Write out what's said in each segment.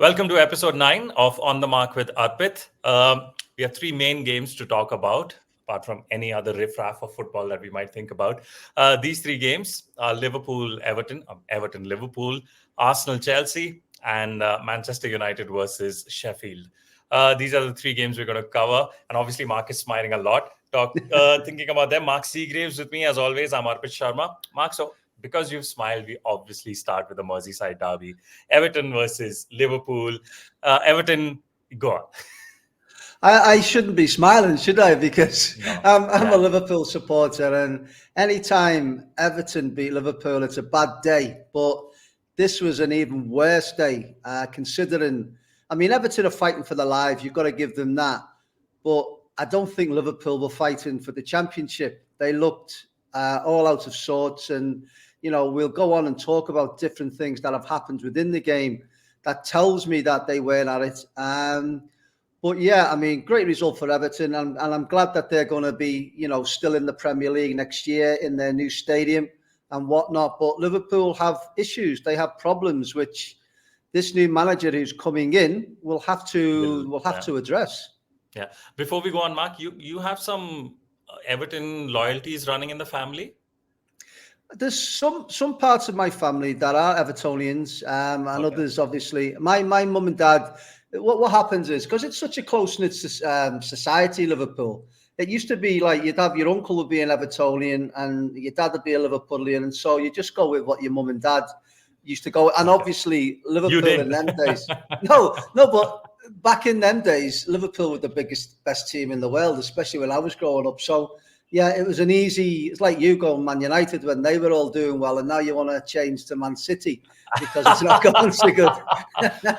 Welcome to episode 9 of On the Mark with Arpit. We have three main games to talk about, apart from any other riffraff of football that we might think about. These three games are Liverpool-Everton, Everton-Liverpool, Arsenal-Chelsea, and Manchester United versus Sheffield. These are the three games we're going to cover. And obviously, Mark is smiling a lot. Thinking about them, Mark Seagraves with me as always. I'm Arpit Sharma. Mark, so because you've smiled, we obviously start with the Merseyside derby. Everton versus Liverpool. Everton, go on. I shouldn't be smiling, should I? Because I'm a Liverpool supporter, and anytime Everton beat Liverpool, it's a bad day. But this was an even worse day, considering, Everton are fighting for their lives. You've got to give them that. But I don't think Liverpool were fighting for the championship. They looked all out of sorts, and we'll go on and talk about different things that have happened within the game that tells me that they weren't at it. But yeah, great result for Everton, and I'm glad that they're going to be, still in the Premier League next year in their new stadium and whatnot. But Liverpool have issues; they have problems, which this new manager who's coming in will have to address. Yeah. Before we go on, Mark, you have some Everton loyalties running in the family. There's some parts of my family that are Evertonians, and others, obviously. My mum and dad. What happens is, because it's such a close-knit society, Liverpool, it used to be like you'd have your uncle would be an Evertonian and your dad would be a Liverpoolian, and so you just go with what your mum and dad used to go. And obviously, Liverpool in them days. No, but back in them days, Liverpool were the best team in the world, especially when I was growing up. So, yeah, it was it's like you going Man United when they were all doing well, and now you want to change to Man City because it's not going so good.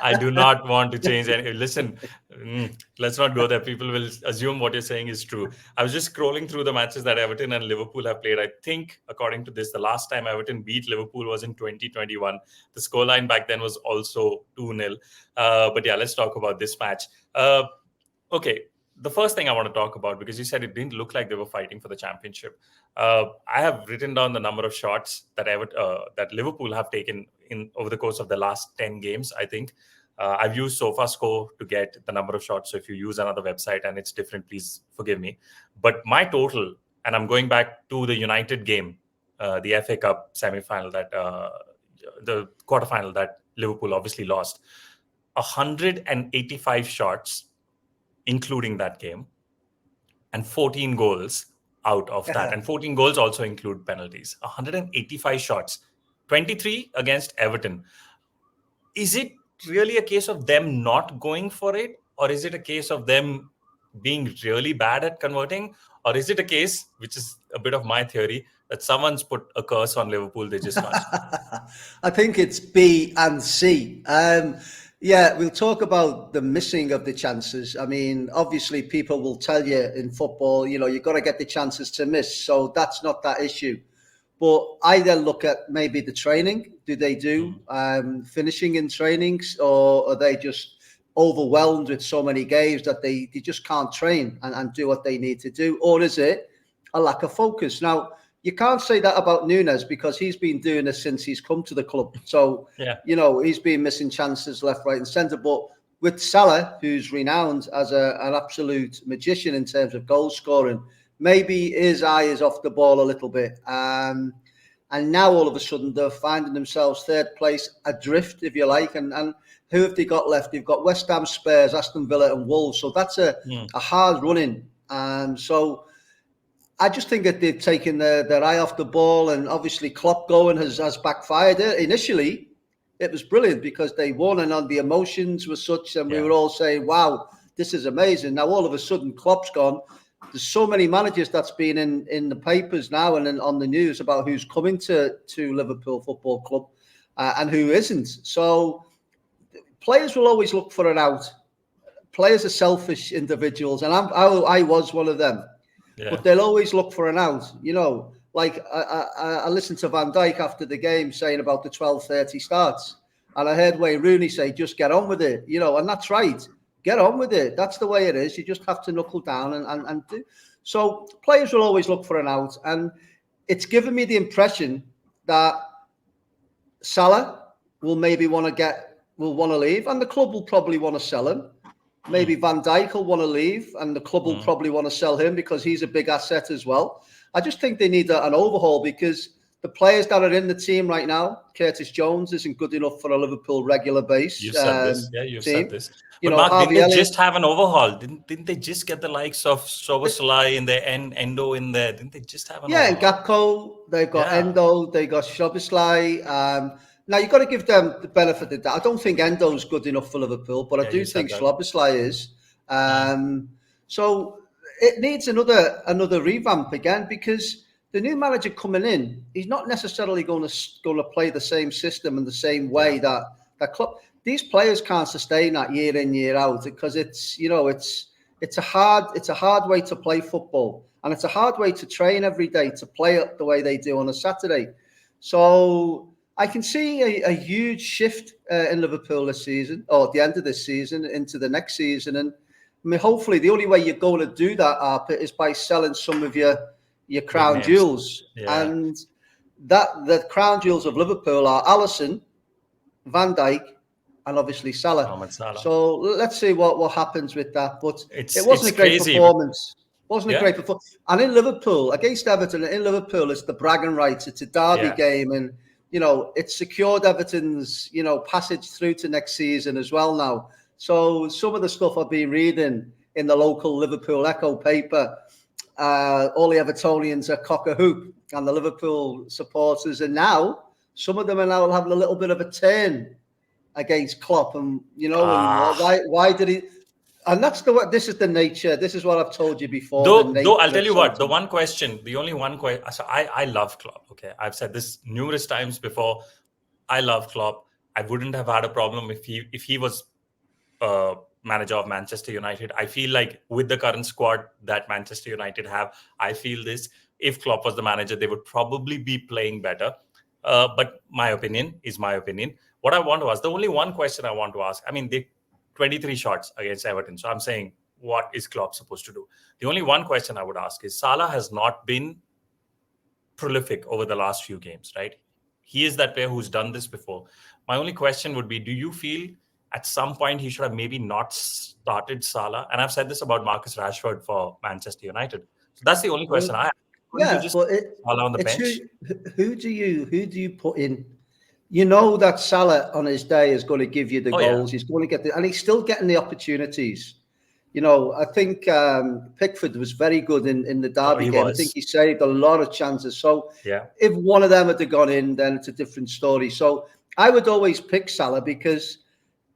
I do not want to change any. Listen, let's not go there. People will assume what you're saying is true. I was just scrolling through the matches that Everton and Liverpool have played. I think, according to this, the last time Everton beat Liverpool was in 2021. The scoreline back then was also 2-0. But yeah, let's talk about this match. Okay. The first thing I want to talk about, because you said it didn't look like they were fighting for the championship. I have written down the number of shots that Liverpool have taken in over the course of the last 10 games, I think. I've used SofaScore to get the number of shots. So if you use another website and it's different, please forgive me. But my total, and I'm going back to the United game, the FA Cup semi-final, the quarterfinal that Liverpool obviously lost, 185 shots, including that game, and 14 goals out of that. And 14 goals also include penalties. 185 shots, 23 against Everton. Is it really a case of them not going for it? Or is it a case of them being really bad at converting? Or is it a case, which is a bit of my theory, that someone's put a curse on Liverpool, they just can't? I think it's B and C. Yeah, we'll talk about the missing of the chances. Obviously, people will tell you in football, you've got to get the chances to miss. So that's not that issue. But I then look at maybe the training. Do they do finishing in trainings, or are they just overwhelmed with so many games that they just can't train and do what they need to do? Or is it a lack of focus? Now, you can't say that about Nunes because he's been doing this since he's come to the club. So, he's been missing chances left, right and centre. But with Salah, who's renowned as an absolute magician in terms of goal scoring, maybe his eye is off the ball a little bit. And now all of a sudden they're finding themselves third place, adrift, if you like. And who have they got left? They've got West Ham, Spurs, Aston Villa and Wolves. So that's a hard running. So I just think that they've taken their eye off the ball, and obviously Klopp going has backfired. Initially, it was brilliant because they won, and on the emotions were such, and we were all saying, wow, this is amazing. Now, all of a sudden, Klopp's gone. There's so many managers that's been in the papers now and on the news about who's coming to Liverpool Football Club and who isn't. So players will always look for an out. Players are selfish individuals, and I was one of them. Yeah. But they'll always look for an out, Like I listened to Van Dijk after the game saying about the 12:30 starts, and I heard Wayne Rooney say, "Just get on with it," and that's right. Get on with it. That's the way it is. You just have to knuckle down and do. So players will always look for an out, and it's given me the impression that Salah will maybe want to get will want to leave, and the club will probably want to sell him. Maybe Van Dijk will want to leave, and the club will probably want to sell him because he's a big asset as well. I just think they need an overhaul because the players that are in the team right now, Curtis Jones isn't good enough for a Liverpool regular base You said this. Yeah, you said team. this. You But know, Mark, didn't Harvey they Elliott. just have an overhaul? Didn't they just get the likes of Soboslai in there and Endo in there? Didn't they just have an Yeah, and overhaul? Gakpo, they've got Yeah. Endo, they got Szoboszlai. Now you've got to give them the benefit of that. I don't think Endo's good enough for Liverpool, but I Yeah, do you said think that. Szoboszlai is. So it needs another revamp again because the new manager coming in, he's not necessarily going to play the same system in the same way Yeah. that club. These players can't sustain that year in year out because it's a hard way to play football, and it's a hard way to train every day to play it the way they do on a Saturday. So I can see a huge shift in Liverpool this season, or at the end of this season into the next season. And I mean, hopefully, the only way you're going to do that, Arpit, is by selling some of your Big crown names. jewels. Yeah. And the crown jewels of Liverpool are Alisson, Van Dijk, and obviously Salah. Mohamed Salah. So let's see what happens with that. But it It's wasn't a great crazy. performance. Wasn't a Yeah. great performance. And in Liverpool, against Everton, in Liverpool, it's the bragging rights. It's a derby Yeah. game, and it's secured Everton's passage through to next season as well now. So some of the stuff I've been reading in the local Liverpool Echo paper, all the Evertonians are cock a hoop, and the Liverpool supporters are now, some of them are now having a little bit of a turn against Klopp, and why did he? And this is the nature. This is what I've told you before. Though I'll tell you what, the only one question. So I love Klopp. Okay, I've said this numerous times before. I love Klopp. I wouldn't have had a problem if he was manager of Manchester United. I feel like with the current squad that Manchester United have, I feel this. If Klopp was the manager, they would probably be playing better. But my opinion is my opinion. What I want to ask, the only one question I want to ask, I mean, they 23 shots against Everton. So I'm saying, what is Klopp supposed to do? The only one question I would ask is Salah has not been prolific over the last few games, right? He is that player who's done this before. My only question would be, do you feel at some point he should have maybe not started Salah? And I've said this about Marcus Rashford for Manchester United. So that's the only question I have. Yeah, just but Salah on the bench? who do you put in? You know that Salah on his day is going to give you the goals. Yeah. He's going to get and he's still getting the opportunities. I think Pickford was very good in the derby game. I think he saved a lot of chances. So if one of them had gone in, then it's a different story. So I would always pick Salah because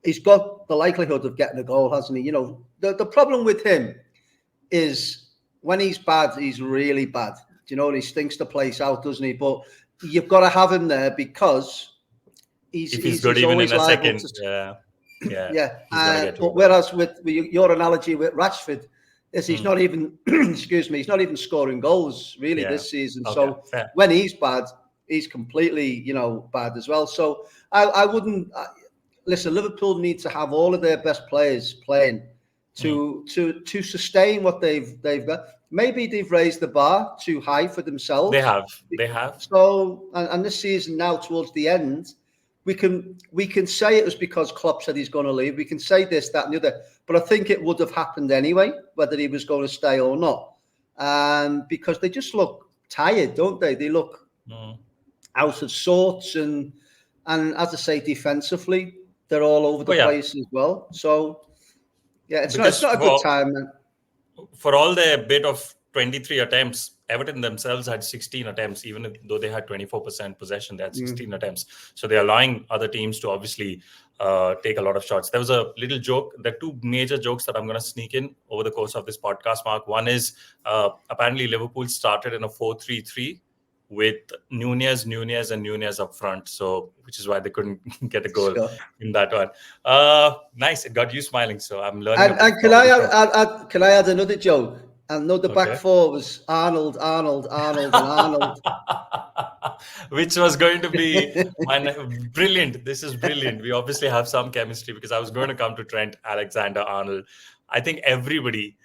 he's got the likelihood of getting a goal, hasn't he? The problem with him is when he's bad, he's really bad. And he stinks the place out, doesn't he? But you've got to have him there because he's good even in a second. But whereas with your analogy with Rashford, he's not even he's not even scoring goals really this season. Okay, so when he's bad, he's completely bad as well. So I wouldn't listen. Liverpool need to have all of their best players playing to sustain what they've got. Maybe they've raised the bar too high for themselves. They have. So and this season now towards the end, we can say it was because Klopp said he's going to leave. We can say this, that, and the other. But I think it would have happened anyway, whether he was going to stay or not. Because they just look tired, don't they? They look out of sorts, and as I say, defensively, they're all over the place as well. So yeah, it's not a good time. For all their bit of 23 attempts, Everton themselves had 16 attempts, even though they had 24% possession, they had 16 attempts. So they're allowing other teams to obviously take a lot of shots. There was a little joke. There are two major jokes that I'm going to sneak in over the course of this podcast, Mark. One is apparently Liverpool started in a 4-3-3 with Nunez up front. So, which is why they couldn't get a goal in that one. Nice. It got you smiling. So I'm learning. And can I add another joke? And no, the back four was Arnold, and Arnold. Which was going to be brilliant. This is brilliant. We obviously have some chemistry because I was going to come to Trent Alexander-Arnold. I think everybody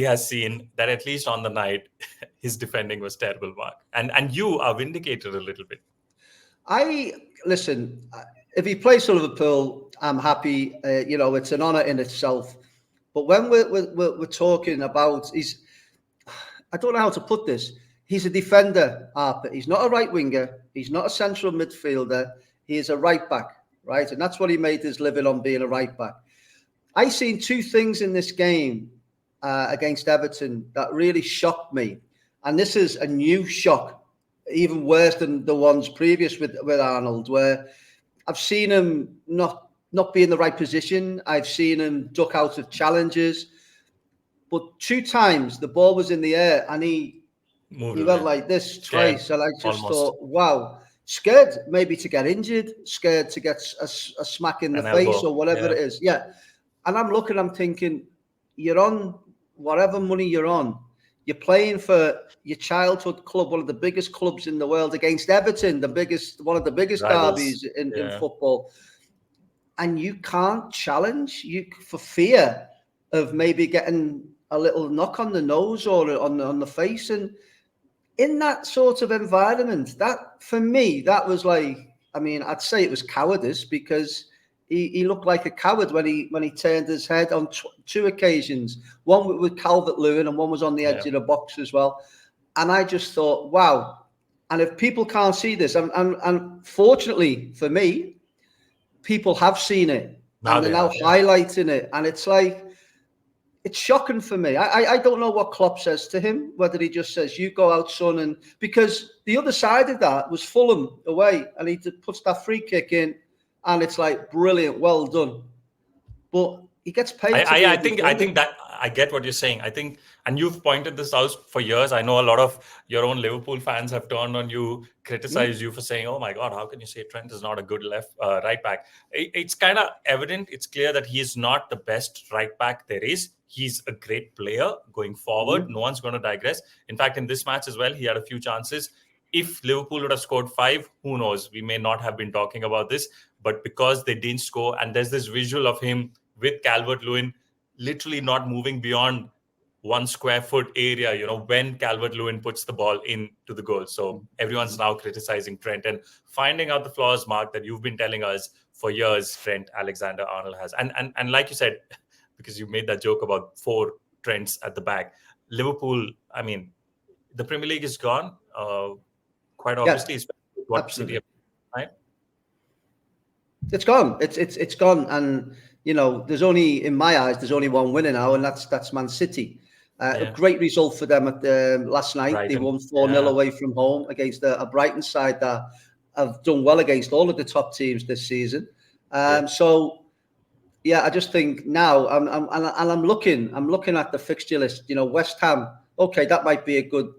has seen that at least on the night, his defending was terrible, Mark. And you are vindicated a little bit. Listen, if he plays for Liverpool, I'm happy. It's an honour in itself. But when we're talking about, I don't know how to put this. He's a defender, Arpit. He's not a right winger. He's not a central midfielder. He is a right back, right? And that's what he made his living on, being a right back. I seen two things in this game against Everton that really shocked me. And this is a new shock, even worse than the ones previous with Arnold, where I've seen him not be in the right position. I've seen him duck out of challenges. But two times the ball was in the air and he went like this twice. And I just thought, wow, scared maybe to get injured, scared to get a smack in the face or whatever it is. Yeah. And I'm thinking, you're on whatever money you're on. You're playing for your childhood club, one of the biggest clubs in the world, against Everton, one of the biggest derbies in football. And you can't challenge for fear of maybe getting a little knock on the nose or on the face. And in that sort of environment, that for me, that was like, I'd say it was cowardice, because he looked like a coward when he turned his head on two occasions. One with Calvert-Lewin and one was on the edge of the box as well. And I just thought, wow. And if people can't see this, and fortunately for me, people have seen it and they're now highlighting it. And it's like, it's shocking for me. I don't know what Klopp says to him, whether he just says, you go out, son. And because the other side of that was Fulham away, and he puts that free kick in. And it's like, brilliant, well done. But he gets paid. I think that I get what you're saying. I think, and you've pointed this out for years. I know a lot of your own Liverpool fans have turned on you, criticized you for saying, "Oh my God, how can you say Trent is not a good right back?" It's kind of evident. It's clear that he is not the best right back there is. He's a great player going forward. No one's going to digress. In fact, in this match as well, he had a few chances. If Liverpool would have scored 5, who knows? We may not have been talking about this. But because they didn't score, and there's this visual of him with Calvert-Lewin literally not moving beyond 1 square foot area, when Calvert-Lewin puts the ball into the goal. So everyone's now criticizing Trent and finding out the flaws, Mark, that you've been telling us for years Trent Alexander-Arnold has. And like you said, because you made that joke about 4 Trents at the back, Liverpool, the Premier League is gone, quite obviously. Yeah, absolutely. Right? It's gone. It's gone. And, there's only, in my eyes, there's only one winner now, and that's Man City. A great result for them at last night. Brighton. They won 4-0 away from home against a Brighton side that have done well against all of the top teams this season. So, I just think now I'm looking at the fixture list. West Ham. Okay, that might be a good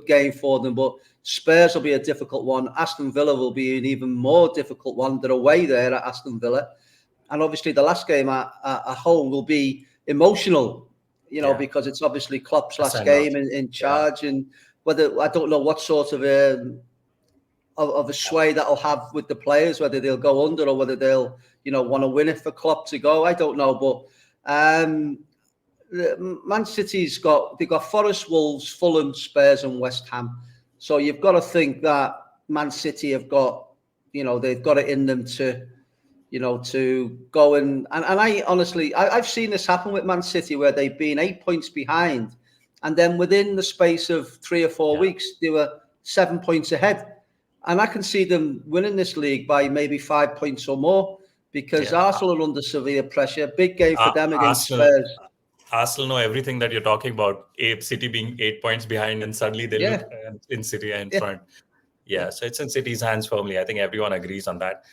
game for them, but Spurs will be a difficult one. Aston Villa will be an even more difficult one. They're away there at Aston Villa. And obviously the last game at home will be emotional, because it's obviously Klopp's last game in charge. And whether, I don't know what sort of a sway that'll have with the players, whether they'll go under or whether they'll, want to win it for Klopp to go. I don't know. But Man City's they've got Forest, Wolves, Fulham, Spurs and West Ham. So you've got to think that Man City have got, they've got it in them to go and I honestly, I've seen this happen with Man City where they've been 8 points behind, and then within the space of 3 or 4 weeks, they were 7 points ahead. And I can see them winning this league by maybe 5 points or more, because Arsenal are under severe pressure. Big game for them against Spurs. Arsenal know everything that you're talking about. City being 8 points behind, and suddenly they look in City in front. Yeah, so it's in City's hands firmly. I think everyone agrees on that.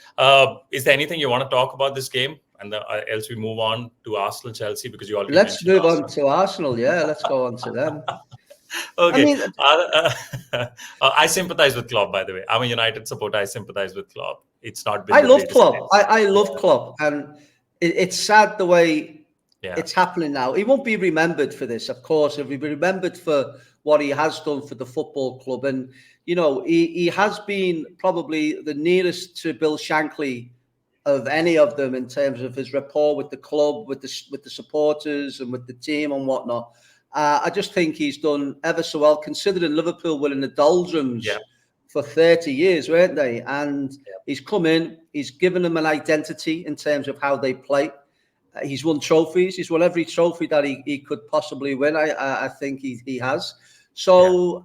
Is there anything you want to talk about this game? And else we move on to Arsenal-Chelsea, because you already Let's move on to Arsenal. Yeah, let's go on to them. Okay. I sympathize with Klopp, by the way. I'm a United supporter. I sympathize with Klopp. It's not been. I love Klopp. I love Klopp. And it's sad the way it's happening now. He won't be remembered for this, of course. He'll be remembered for what he has done for the football club. And, he has been probably the nearest to Bill Shankly of any of them in terms of his rapport with the club, with the supporters and with the team and whatnot. I just think he's done ever so well, considering Liverpool were in the doldrums for 30 years, weren't they? And Yeah. he's come in, he's given them an identity in terms of how they play. He's won trophies. He's won every trophy that he could possibly win. I think he has. Yeah. So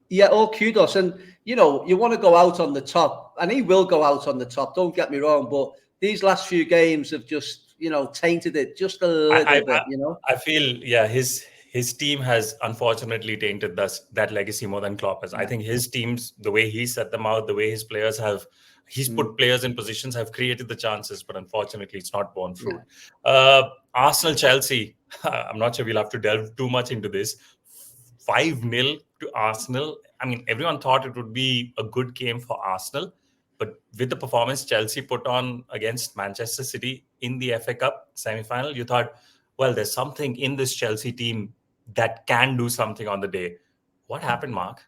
yeah, all kudos. And you want to go out on the top, and he will go out on the top. Don't get me wrong, but these last few games have just tainted it just a little I, I, bit. I feel, yeah, his team has unfortunately tainted that legacy more than Klopp has. I Yeah. think his teams, the way he set them out, the way his players have, he's put players in positions, have created the chances, but unfortunately, it's not borne fruit. Arsenal, Chelsea. I'm not sure we'll have to delve too much into this. 5-0 to Arsenal. I mean, everyone thought it would be a good game for Arsenal. But with the performance Chelsea put on against Manchester City in the FA Cup semi-final, you thought, well, there's something in this Chelsea team that can do something on the day. What happened, Mark?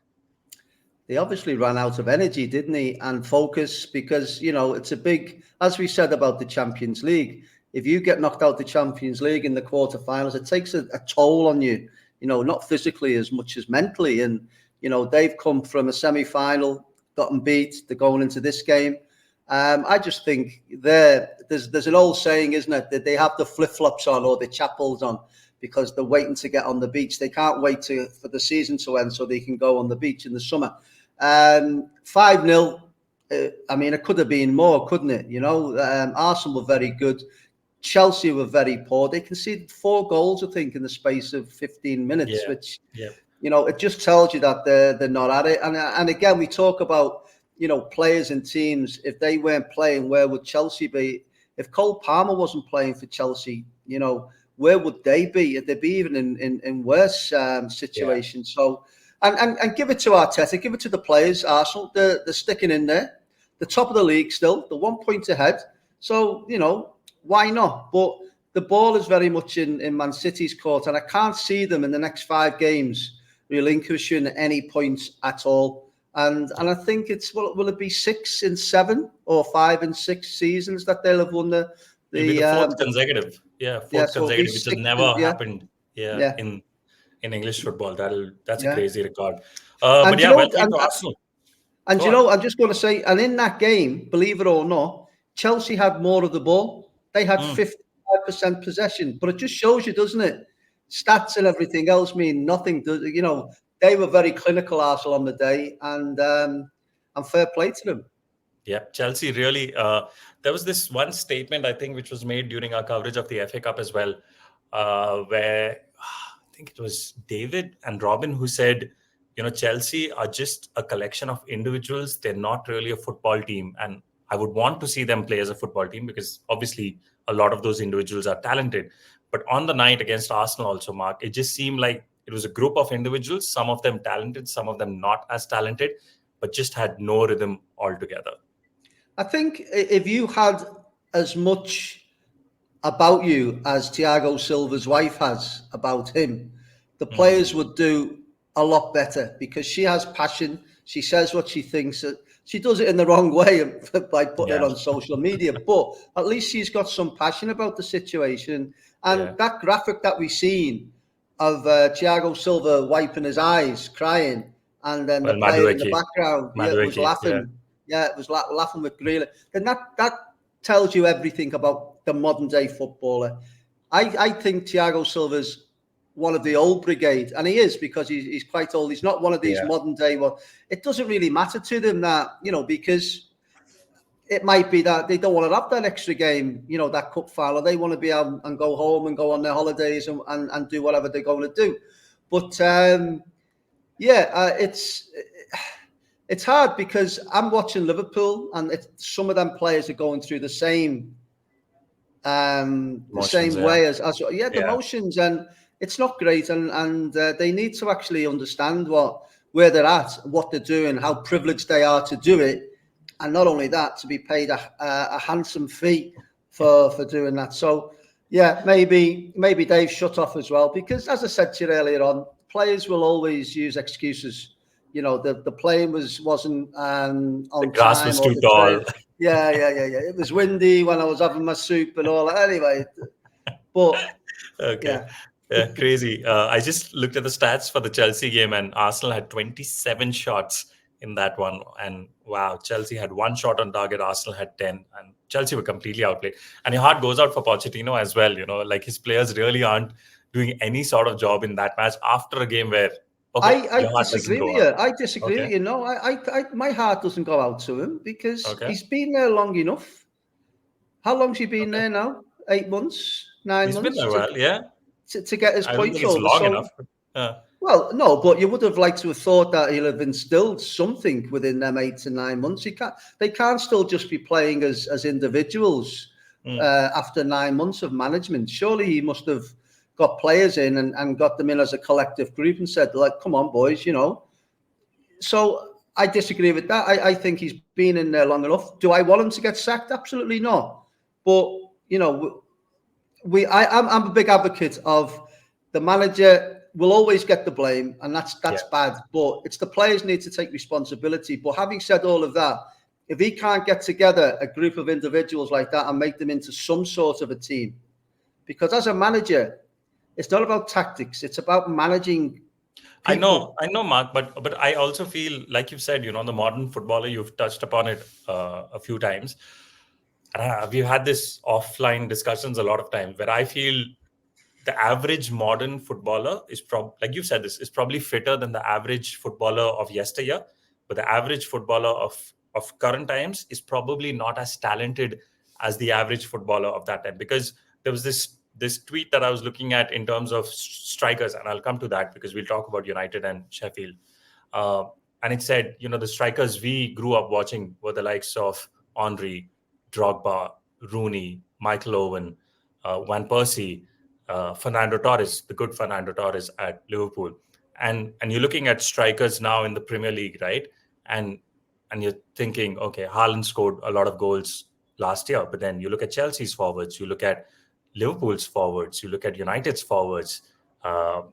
They obviously ran out of energy, didn't they? And focus, because, it's a big, as we said about the Champions League, if you get knocked out the Champions League in the quarterfinals, it takes a toll on you, not physically as much as mentally. And, they've come from a semi-final, gotten beat, they're going into this game. I just think there's an old saying, isn't it, that they have the flip-flops on or the chapels on because they're waiting to get on the beach. They can't wait for the season to end so they can go on the beach in the summer. 5-0, I mean, it could have been more, couldn't it? Arsenal were very good. Chelsea were very poor. They conceded 4 goals, I think, in the space of 15 minutes, which, it just tells you that they're not at it. And again, we talk about, players and teams. If they weren't playing, where would Chelsea be? If Cole Palmer wasn't playing for Chelsea, where would they be? They'd be even in worse situations. So, and give it to Arteta, give it to the players. Arsenal, they're sticking in there. The top of the league still, they're 1 point ahead. So, why not? But the ball is very much in Man City's court, and I can't see them in the next 5 games relinquishing any points at all. And I think it's, will it be 6 in 7 or 5 in 6 seasons that they'll have won the It'll be the 4th consecutive. Fourth so consecutive, which has never happened. Yeah. In English football. That's a crazy record. And But yeah, well played to Arsenal. And I'm just going to say, and in that game, believe it or not, Chelsea had more of the ball. They had 55% possession, but it just shows you, doesn't it? Stats and everything else mean nothing. They were very clinical, Arsenal, on the day, and fair play to them. Yeah, Chelsea really. There was this one statement, I think, which was made during our coverage of the FA Cup as well, where I think it was David and Robin who said, Chelsea are just a collection of individuals. They're not really a football team. And I would want to see them play as a football team because obviously a lot of those individuals are talented. But on the night against Arsenal also, Mark, it just seemed like it was a group of individuals, some of them talented, some of them not as talented, but just had no rhythm altogether. I think if you had as much about you as Thiago Silva's wife has about him, the players would do a lot better because she has passion. She says what she thinks. She does it in the wrong way by putting it on social media, but at least she's got some passion about the situation. And that graphic that we've seen of Thiago Silva wiping his eyes, crying, and then the player in the background was laughing. Yeah, it was laughing with Grealish. Then that tells you everything about the modern day footballer. I think Thiago Silva's one of the old brigade, and he is because he's quite old. He's not one of these modern day. Well, it doesn't really matter to them that because it might be that they don't want to have that extra game, that cup final. They want to be out and go home and go on their holidays and do whatever they're going to do. But it's hard because I'm watching Liverpool and some of them players are going through the same way as the motions, and it's not great. And they need to actually understand where they're at, what they're doing, how privileged they are to do it. And not only that, to be paid a handsome fee for doing that. So, maybe they've shut off as well. Because, as I said to you earlier on, players will always use excuses. The plane wasn't on the grass time. Was too tall. Yeah. It was windy when I was having my soup and all that. Anyway, but okay. Yeah, crazy. I just looked at the stats for the Chelsea game, and Arsenal had 27 shots in that one. And wow, Chelsea had one shot on target, Arsenal had 10, and Chelsea were completely outplayed. And your heart goes out for Pochettino as well. Like his players really aren't doing any sort of job in that match after a game where, okay, I your heart doesn't disagree with go you. out. I disagree with Okay. you. No, my heart doesn't go out to him because Okay. he's been there long enough. How long's he been Okay. there now? 8 months, nine He's been months there a while. Yeah. to get his I don't points think it's over. long enough. So, Uh, well, no, but you would have liked to have thought that he'll have instilled something within them 8 to 9 months. They can't still just be playing as individuals mm, after 9 months of management. Surely he must have got players in and got them in as a collective group and said, like, come on, boys, So I disagree with that. I think he's been in there long enough. Do I want him to get sacked? Absolutely not. But I'm a big advocate of the manager will always get the blame, and yeah. that's bad. But it's the players need to take responsibility. But having said all of that, if he can't get together a group of individuals like that and make them into some sort of a team, because as a manager, it's not about tactics; it's about managing people. I know, Mark, but I also feel like you've said, the modern footballer. You've touched upon it a few times. We've had this offline discussions a lot of times where I feel the average modern footballer is like you said, this is probably fitter than the average footballer of yesteryear, but the average footballer of current times is probably not as talented as the average footballer of that time. Because there was this tweet that I was looking at in terms of strikers, and I'll come to that because we'll talk about United and Sheffield. Uh, and it said, the strikers we grew up watching were the likes of Henry, Drogba, Rooney, Michael Owen, Van Persie, Fernando Torres, the good Fernando Torres at Liverpool, and you're looking at strikers now in the Premier League, right? And you're thinking, okay, Haaland scored a lot of goals last year, but then you look at Chelsea's forwards, you look at Liverpool's forwards, you look at United's forwards, uh,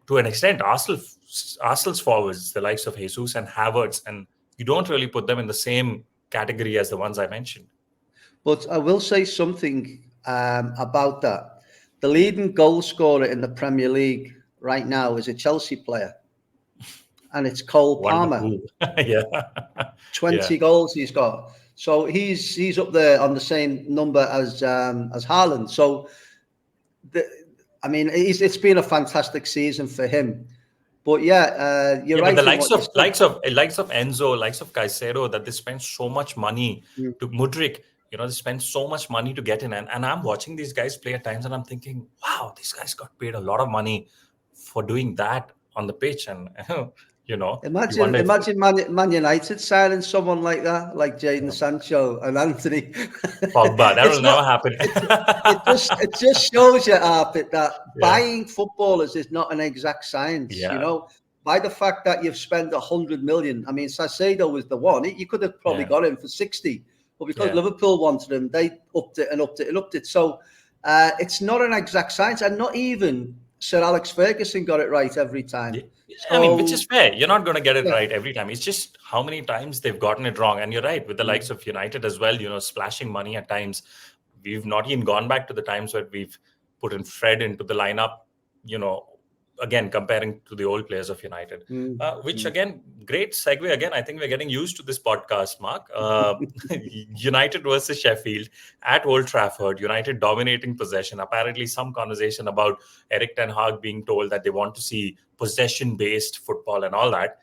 to an extent, Arsenal's forwards, the likes of Jesus and Havertz, and you don't really put them in the same category as the ones I mentioned. But I will say something about that. The leading goal scorer in the Premier League right now is a Chelsea player, and it's Cole Wonder Palmer. who? Yeah, yeah, 20 goals he's got. So he's up there on the same number as Haaland. So it's been a fantastic season for him. But yeah, you're yeah. But the right in likes what you of said. likes of Enzo, likes of Caicedo, that they spend so much money Mm. to Mudryk. They spend so much money to get in, and I'm watching these guys play at times, and I'm thinking, wow, these guys got paid a lot of money for doing that on the pitch, and you Imagine, wonder if imagine Man United signing someone like that, like Jadon Sancho and Anthony. Pogba, that will It's never not. happen. It just shows you, Arpit, that Yeah, buying footballers is not an exact science. yeah, By the fact that you've spent 100 million. I mean, Saicedo was the one. You could have probably yeah, got him for 60, but because yeah. Liverpool wanted him, they upped it and upped it and upped it. So it's not an exact science, and not even Sir Alex Ferguson got it right every time. I mean, which is So fair. You're not going to get it yeah. right every time. It's just how many times they've gotten it wrong. And you're right, with the likes Mm. of United as well, splashing money at times. We've not even gone back to the times where we've put in Fred into the lineup, you know, again, comparing to the old players of United. Mm. Which, Mm. again, great segue. Again, I think we're getting used to this podcast, Mark. United versus Sheffield at Old Trafford, United dominating possession. Apparently, some conversation about Eric Ten Hag being told that they want to see possession-based football and all that.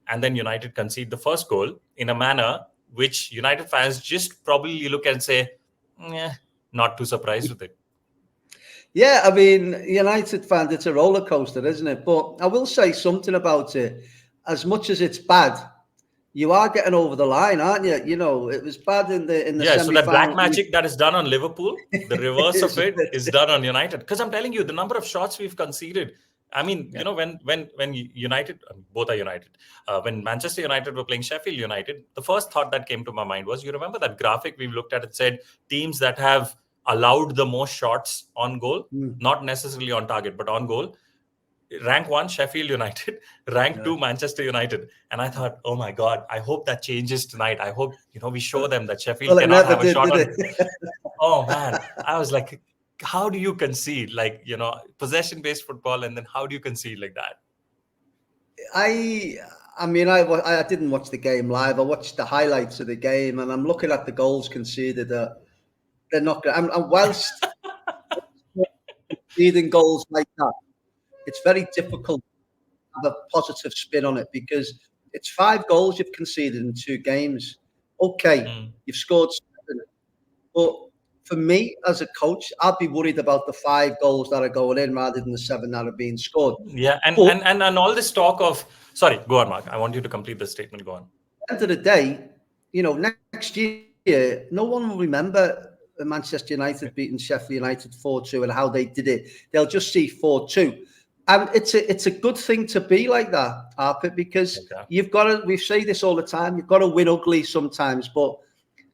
And then United concede the first goal in a manner which United fans just probably look and say, not too surprised with it. Yeah, I mean, United fans, it's a roller coaster, isn't it? But I will say something about it. As much as it's bad, you are getting over the line, aren't you? It was bad in the Yeah, so that black semi-final. magic that is done on Liverpool, the reverse of it is done on United. Because I'm telling you, the number of shots we've conceded. I mean, Yeah. when United, both are United, when Manchester United were playing Sheffield United, the first thought that came to my mind was, you remember that graphic we've looked at? It said teams that have allowed the most shots on goal, Mm. not necessarily on target, but on goal. Rank 1, Sheffield United. Rank Yeah. 2, Manchester United. And I thought, oh my God, I hope that changes tonight. I hope, we show them that Sheffield Well, it cannot never have a did, shot did on. it? Oh man, I was like, how do you concede? Like, possession-based football, and then how do you concede like that? I I mean, I didn't watch the game live. I watched the highlights of the game, and I'm looking at the goals conceded. They're not good. And whilst conceding goals like that, it's very difficult to have a positive spin on it because it's 5 goals you've conceded in 2 games. Okay, Mm. you've scored 7, but for me as a coach, I'd be worried about the 5 goals that are going in rather than the 7 that are being scored. Yeah, and, But and and and all this talk of, sorry, go on, Mark. I want you to complete the statement. Go on. end of the day, next year, no one will remember Manchester United beating Sheffield United 4-2 and how they did it. They'll just see 4-2. And it's a good thing to be like that, Arpit, because Okay. you've got to, we say this all the time, you've got to win ugly sometimes, but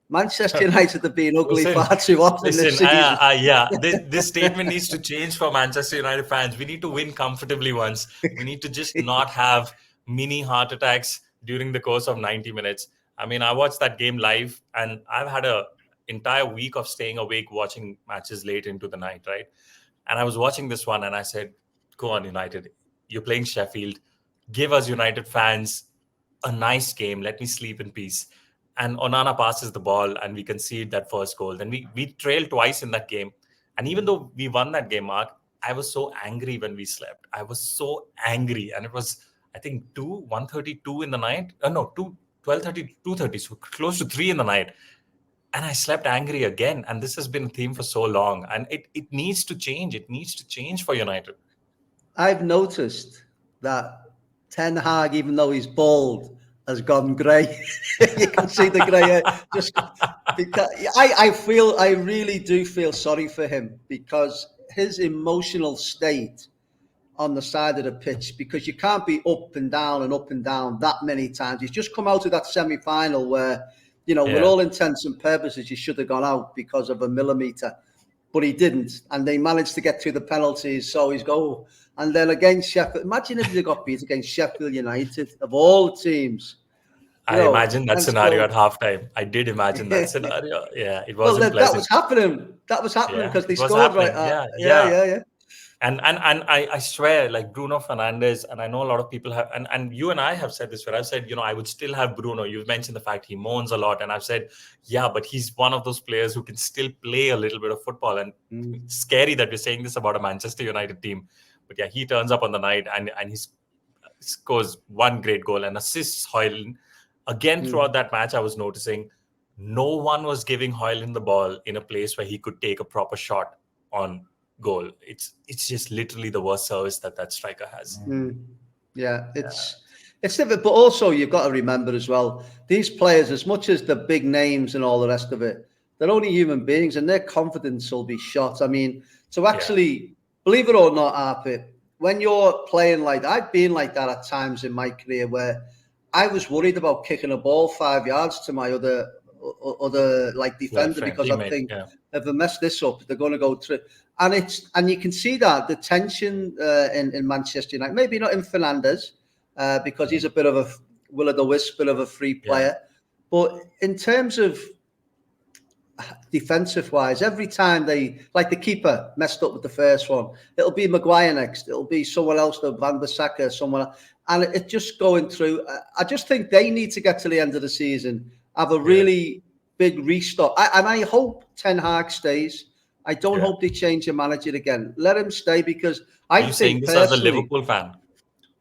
Manchester United have been ugly Listen, far too often this season. yeah, this statement needs to change for Manchester United fans. We need to win comfortably once. We need to just not have mini heart attacks during the course of 90 minutes. I mean, I watched that game live, and I've had a entire week of staying awake watching matches late into the night, right? And I was watching this one, and I said, "Go on, United. You're playing Sheffield. Give us United fans a nice game. Let me sleep in peace." And Onana passes the ball, and we concede that first goal. Then we trailed twice in that game. And even though we won that game, Mark, I was so angry when we slept. I was so angry. And it was, I think, 1:32 in the night. No, 12:30, 2:30, so close to 3 in the night. And I slept angry again. And this has been a theme for so long. And it needs to change. It needs to change for United. I've noticed that Ten Hag, even though he's bald, has gone grey. You can see the grey hair. Just because I really do feel sorry for him because his emotional state on the side of the pitch, because you can't be up and down that many times. He's just come out of that semi-final where, with all intents and purposes, he should have gone out because of a millimetre. But he didn't, and they managed to get through the penalties. So he's go, and then against Sheffield. Imagine if they got beat against Sheffield United of all the teams. I imagined that scenario at halftime. I did imagine that scenario. Yeah, it wasn't pleasant. That was happening. That was happening because they scored happening. Right. Yeah. And I swear, like Bruno Fernandes, and I know a lot of people have, and you and I have said this, where I've said, I would still have Bruno. You've mentioned the fact he moans a lot, and I've said, yeah, but he's one of those players who can still play a little bit of football. And it's scary that we're saying this about a Manchester United team. But yeah, he turns up on the night and he scores one great goal and assists Højlund. Again, throughout that match, I was noticing no one was giving Højlund the ball in a place where he could take a proper shot on goal. It's just literally the worst service that striker has. Yeah, it's different, but also you've got to remember as well, these players, as much as the big names and all the rest of it, they're only human beings, and their confidence will be shot. I mean, to actually, believe it or not, Arpit, when you're playing like that, I've been like that at times in my career where I was worried about kicking a ball 5 yards to my other like defender because I think if I mess this up, they're going to go through. And you can see that the tension in Manchester United, maybe not in Fernandes because he's a bit of a will-o'-the-wisp, bit of a free player, but in terms of defensive-wise, every time they, like the keeper messed up with the first one, it'll be Maguire next, it'll be someone else, the Van Bissaka, someone else, and it's just going through. I just think they need to get to the end of the season, have a really big restock. And I hope Ten Hag stays. I don't hope they change the manager again. Let him stay because I think saying this as a Liverpool fan?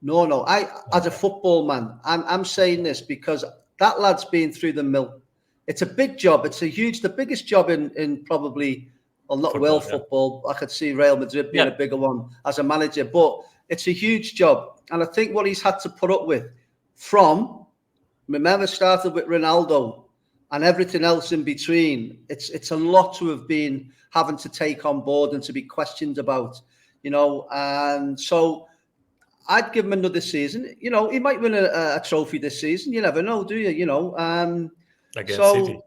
No. As a football man, I'm saying this because that lad's been through the mill. It's a big job. It's the biggest job in probably, well, not football, football. I could see Real Madrid being a bigger one as a manager, but it's a huge job. And I think what he's had to put up with remember, started with Ronaldo and everything else in between. It's a lot to have been having to take on board and to be questioned about, and so I'd give him another season. He might win a trophy this season. You never know, do you? Against City.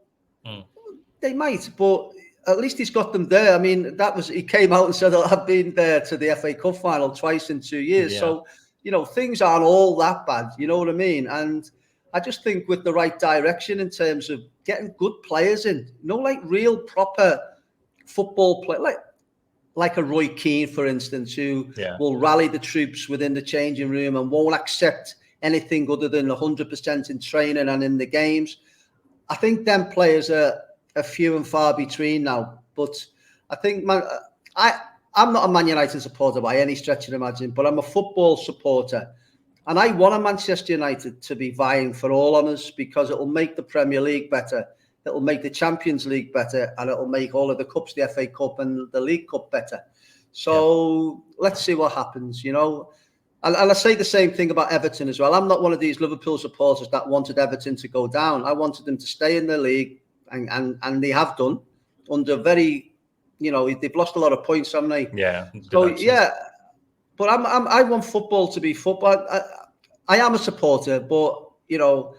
They might, but at least he's got them there. I mean, he came out and said, I've been there to the FA Cup final twice in 2 years. Yeah. So, things aren't all that bad. You know what I mean? And I just think with the right direction in terms of getting good players in, like real proper football play, like a Roy Keane, for instance, who will rally the troops within the changing room and won't accept anything other than 100% in training and in the games. I think them players are few and far between now. But I think I'm not a Man United supporter by any stretch of the imagination, but I'm a football supporter. And I want a Manchester United to be vying for all honours because it will make the Premier League better. It'll make the Champions League better, and it'll make all of the cups, the FA Cup and the League Cup better. So let's see what happens, you know. And I say the same thing about Everton as well. I'm not one of these Liverpool supporters that wanted Everton to go down. I wanted them to stay in the league, and they have done under very, you know, they've lost a lot of points, haven't they? Yeah. So yeah, but I want football to be football. I am a supporter, but you know,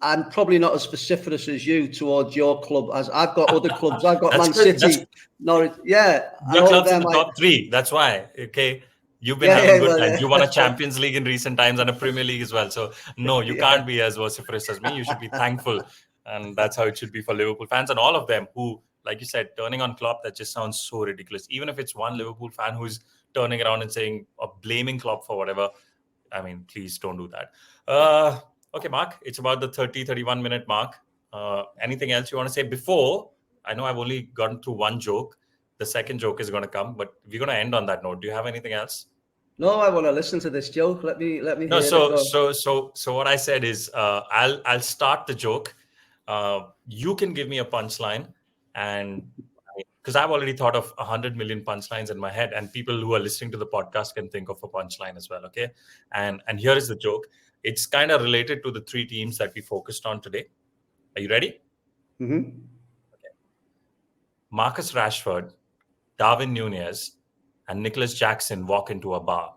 I'm probably not as vociferous as you towards your club, as I've got other clubs. I've got Man City, Norwich. Yeah, your club's in the top three. That's why. Okay. You've been having good times. You won a Champions League in recent times and a Premier League as well. So no, you can't be as vociferous as me. You should be thankful. And that's how it should be for Liverpool fans and all of them who, like you said, turning on Klopp, that just sounds so ridiculous. Even if it's one Liverpool fan who's turning around and saying or blaming Klopp for whatever, I mean, please don't do that. Okay, Mark, it's about the 31 minute mark. Anything else you want to say before? I know I've only gotten through one joke. The second joke is going to come, but we're going to end on that note. Do you have anything else? No, I want to listen to this joke. Let me No, hear so what I said is I'll start the joke. You can give me a punchline, and because I've already thought of 100 million punchlines in my head, and people who are listening to the podcast can think of a punchline as well. Okay, and here is the joke. It's kind of related to the three teams that we focused on today. Are you ready? Mm-hmm. Okay. Marcus Rashford, Darwin Nunez, and Nicholas Jackson walk into a bar.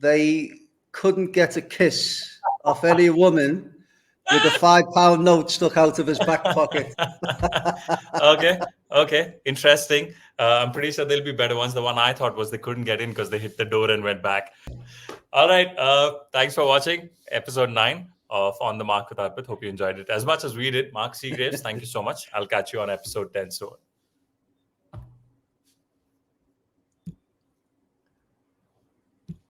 They couldn't get a kiss off any woman with a £5 note stuck out of his back pocket. Okay. Interesting. I'm pretty sure there'll be better ones. The one I thought was they couldn't get in because they hit the door and went back. All right. Thanks for watching episode 9 of On the Mark with Arpit. Hope you enjoyed it as much as we did. Mark Seagraves, thank you so much. I'll catch you on episode 10 soon.